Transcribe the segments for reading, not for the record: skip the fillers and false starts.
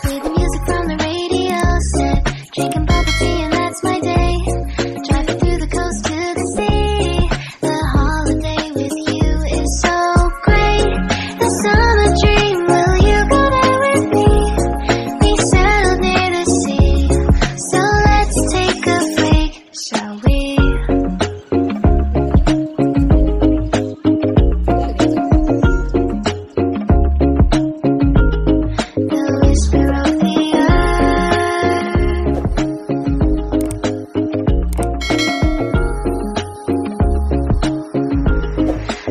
Play the music from the radio set, drinking bubble tea and that's my day. Driving through the coast to the sea. The holiday with you is so great. The summer dream, will you go there with me? We settled near the sea, so let's take a break, shall we? The whisper of the earth.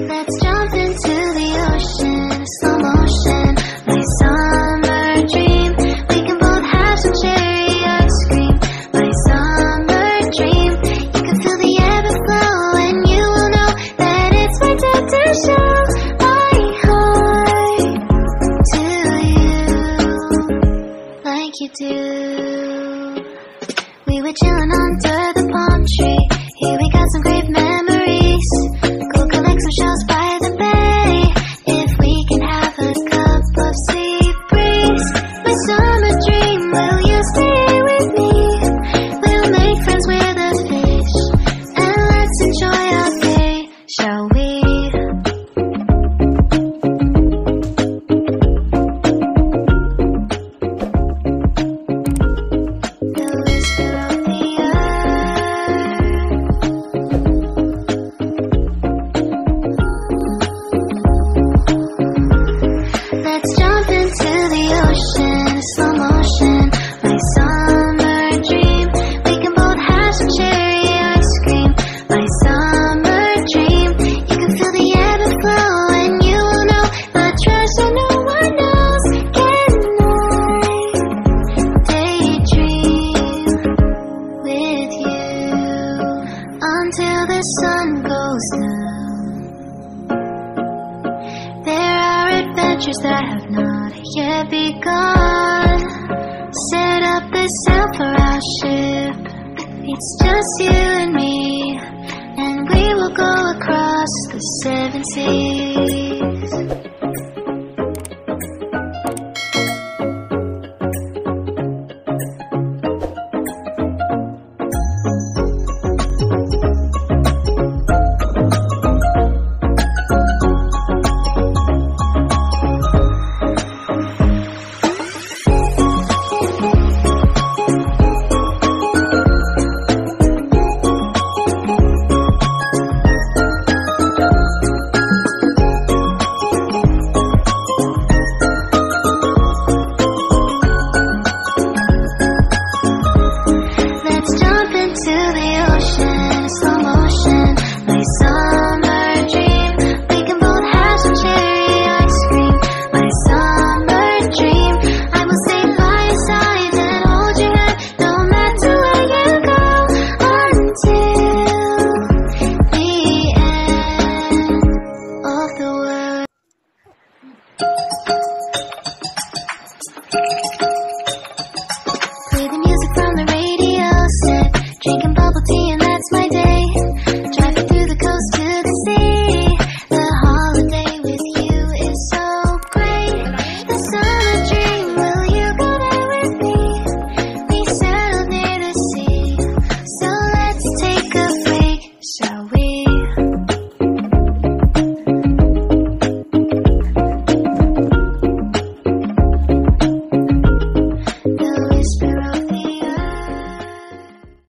Let's jump into the ocean, slow motion, my summer dream. We can both have some cherry ice cream, my summer dream. You can feel the ebb and flow, and you will know that it's my time to show my heart to you, like you do. We were chilling under the palm tree. Here we got some great memories. Go collect some shells by the bay. If we can have a cup of sea breeze. My summer dream, will you stay with me? We'll make friends with the fish, and let's enjoy our day, shall we? The whisper of the earth. Let's jump into the ocean, slow motion, my summer dream. We can both have some cherry ice cream, my summer dream. You can feel the ebb and flow, and you will know the treasure no one knows. Can I daydream with you until the sun goes down? There are adventures that have not yet begun. Set up the sail for our ship. It's just you and me, and we will go across the 7 seas.